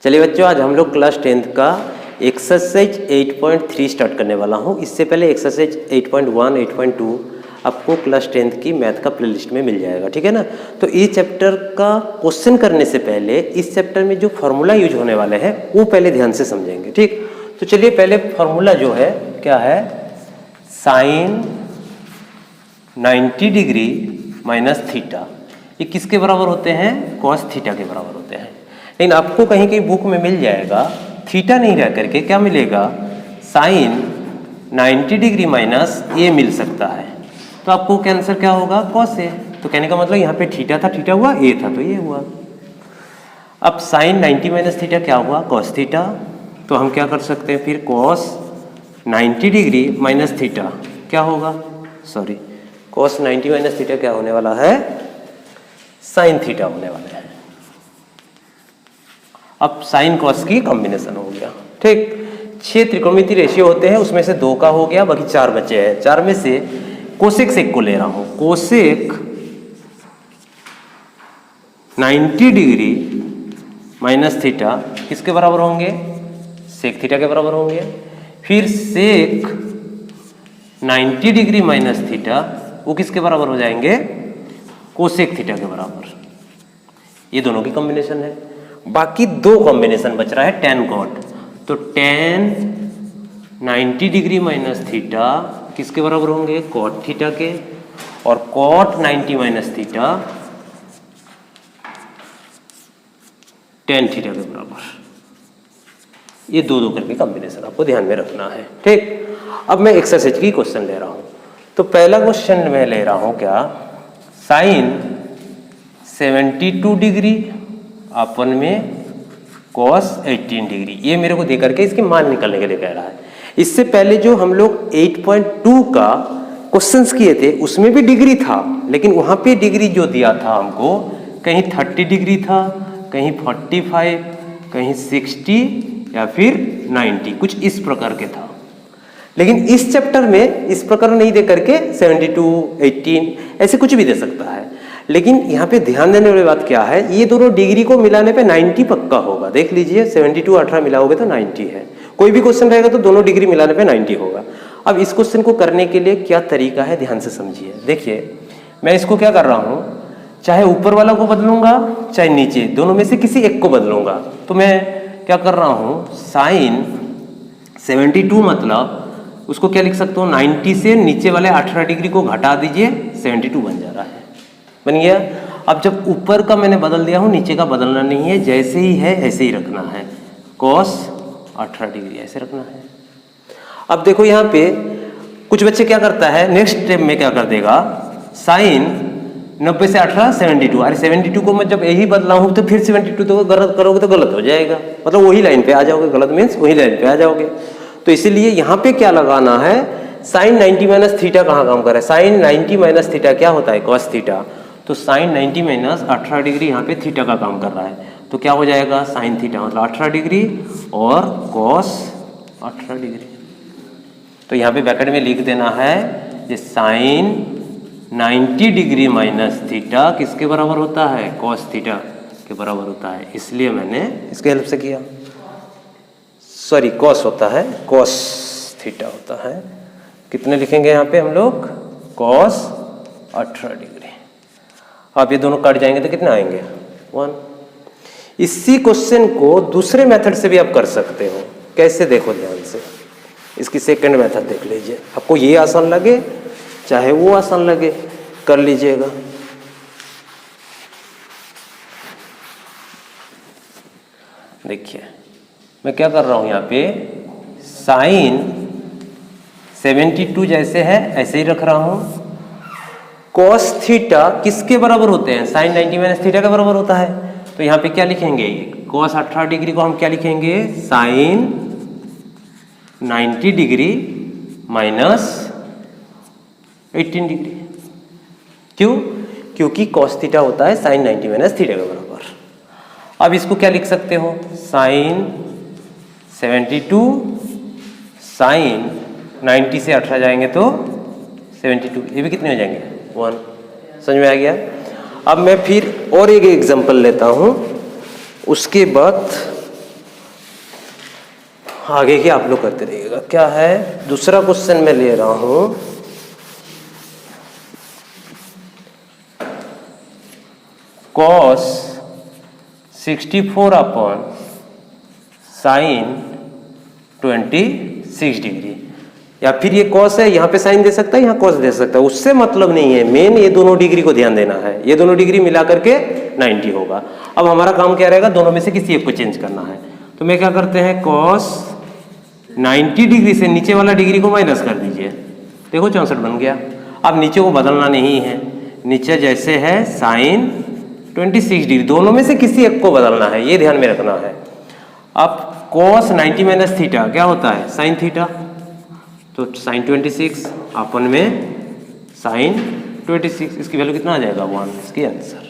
चलिए बच्चों, आज हम लोग क्लास 10th का एक्सरसाइज 8.3 स्टार्ट करने वाला हूँ। इससे पहले एक्सरसाइज 8.1, 8.2 आपको क्लास 10th की मैथ का प्लेलिस्ट में मिल जाएगा, ठीक है ना। तो इस चैप्टर का क्वेश्चन करने से पहले इस चैप्टर में जो फार्मूला यूज होने वाले हैं वो पहले ध्यान से समझेंगे, ठीक। तो चलिए पहले फार्मूला जो है क्या है, साइन 90 डिग्री माइनस थीटा, ये किसके बराबर होते हैं, कॉस थीटा के बराबर होते हैं। लेकिन आपको कहीं कहीं बुक में मिल जाएगा थीटा नहीं रह करके क्या मिलेगा, साइन 90 डिग्री माइनस ए मिल सकता है। तो आपको आंसर क्या होगा, कॉस ए। तो कहने का मतलब यहाँ पे थीटा था, थीटा हुआ, ए था तो ये हुआ। अब साइन 90 माइनस थीटा क्या हुआ, कॉस थीटा। तो हम क्या कर सकते हैं फिर, कॉस 90 डिग्री माइनस थीटा क्या होगा, सॉरी कॉस 90 माइनस थीटा क्या होने वाला है, साइन थीटा होने वाला है। अब साइन कॉस की कॉम्बिनेशन हो गया, ठीक। 6 त्रिकोणमितीय रेशियो होते हैं, उसमें से 2 का हो गया, बाकी 4 बचे हैं। 4 में से कोसेक सेक को ले रहा हूं। कोसेक 90 डिग्री माइनस थीटा किसके बराबर होंगे, सेक थीटा के बराबर होंगे। फिर सेक 90 डिग्री माइनस थीटा वो किसके बराबर हो जाएंगे, कोसेक थीटा के बराबर। ये दोनों की कॉम्बिनेशन है। बाकी 2 कॉम्बिनेशन बच रहा है, टेन कॉट। तो टेन 90 डिग्री माइनस थीटा किसके बराबर होंगे, कॉट थीटा के, और cot 90 minus theta tan theta के बराबर। ये 2 करके कॉम्बिनेशन आपको ध्यान में रखना है, ठीक। अब मैं एक्सरसाइज की क्वेश्चन ले रहा हूं। तो पहला क्वेश्चन मैं ले रहा हूं क्या, साइन 72 डिग्री अपन में कॉस 18 डिग्री, ये मेरे को दे करके इसके मान निकालने के लिए कह रहा है। इससे पहले जो हम लोग 8.2 का क्वेश्चंस किए थे उसमें भी डिग्री था, लेकिन वहां पे डिग्री जो दिया था हमको, कहीं 30 डिग्री था, कहीं 45, कहीं 60 या फिर 90, कुछ इस प्रकार के था। लेकिन इस चैप्टर में इस प्रकार नहीं दे करके 72, 18 ऐसे कुछ भी दे सकता है। लेकिन यहाँ पे ध्यान देने वाली बात क्या है, ये दोनों डिग्री को मिलाने पे 90 पक्का होगा। देख लीजिए 72 18 मिलाओगे तो 90 है। कोई भी क्वेश्चन रहेगा तो दोनों डिग्री मिलाने पे 90 होगा। अब इस क्वेश्चन को करने के लिए क्या तरीका है, ध्यान से समझिए। देखिए मैं इसको क्या कर रहा हूँ, चाहे ऊपर वाला को बदलूंगा चाहे नीचे, दोनों में से किसी एक को बदलूंगा। तो मैं क्या कर रहा हूँ, साइन 72 मतलब उसको क्या लिख सकता हूँ, 90 से नीचे वाले 18 डिग्री को घटा दीजिए, 72 बन जा रहा है, बन गया। अब जब ऊपर का मैंने बदल दिया हूं, नीचे का बदलना नहीं है, जैसे ही है ऐसे ही रखना है, कॉस 18 डिग्री ऐसे रखना है। अब देखो यहाँ पे कुछ बच्चे क्या करता है, नेक्स्ट स्टेप में क्या कर देगा, साइन 90 से 18 72, अरे 72 को मैं जब यही बदला हूं तो फिर 72 तो गलत करोगे तो गलत हो जाएगा, मतलब वही लाइन पे आ जाओगे, गलत मीन्स वही लाइन पे आ जाओगे। तो इसीलिए यहाँ पे क्या लगाना है, साइन 90 माइनस थीटा कहाँ काम कर रहा है, साइन 90 माइनस थीटा क्या होता है, कॉस थीटा। तो साइन 90 माइनस 18 डिग्री यहाँ पे थीटा का काम कर रहा है, तो क्या हो जाएगा, साइन थीटा मतलब 18 डिग्री और कॉस 18 डिग्री। तो यहाँ पे ब्रैकेट में लिख देना है, ये साइन 90 डिग्री माइनस थीटा किसके बराबर होता है, कॉस थीटा के बराबर होता है। इसलिए मैंने इसके हेल्प से किया, सॉरी कॉस होता है, कॉस थीटा होता है। कितने लिखेंगे यहाँ पे हम लोग, कॉस 18 डिग्री। अब ये दोनों कट जाएंगे तो कितने आएंगे, 1। इसी क्वेश्चन को दूसरे मेथड से भी आप कर सकते हो। कैसे, देखो ध्यान से, इसकी सेकंड मेथड देख लीजिए। आपको ये आसान लगे चाहे वो आसान लगे, कर लीजिएगा। देखिए मैं क्या कर रहा हूं यहाँ पे, साइन 72 जैसे है ऐसे ही रख रहा हूं। कॉस थीटा किसके बराबर होते हैं, साइन 90 माइनस थीटा के बराबर होता है। तो यहाँ पे क्या लिखेंगे, कॉस 18 डिग्री को हम क्या लिखेंगे, साइन 90 डिग्री माइनस 18 डिग्री। क्यों, क्योंकि कॉस थीटा होता है साइन 90 माइनस थीटा के बराबर। अब इसको क्या लिख सकते हो, साइन 72 साइन 90 से 18 जाएंगे तो 72, ये भी कितने हो जाएंगे, 1। समझ में आ गया। अब मैं फिर और एक एग्जांपल लेता हूं, उसके बाद आगे की आप लोग करते रहिएगा। क्या है दूसरा क्वेश्चन मैं ले रहा हूं, cos 64 अपॉन साइन 26 डिग्री, या फिर ये cos है, यहाँ पे साइन दे सकता है, यहाँ cos दे सकता है, उससे मतलब नहीं है, मेन ये दोनों डिग्री को ध्यान देना है। ये दोनों डिग्री मिला करके 90 होगा। अब हमारा काम क्या रहेगा, दोनों में से किसी एक को चेंज करना है। तो मैं क्या करते हैं, cos 90 डिग्री से नीचे वाला डिग्री को माइनस कर दीजिए, देखो 64 बन गया। अब नीचे को बदलना नहीं है, नीचे जैसे है साइन 26 डिग्री, दोनों में से किसी एक को बदलना है, ये ध्यान में रखना है। अब cos 90 माइनस थीटा क्या होता है, साइन थीटा, तो साइन 26 अपन में साइन 26, इसकी वैल्यू कितना आ जाएगा 1, इसकी आंसर।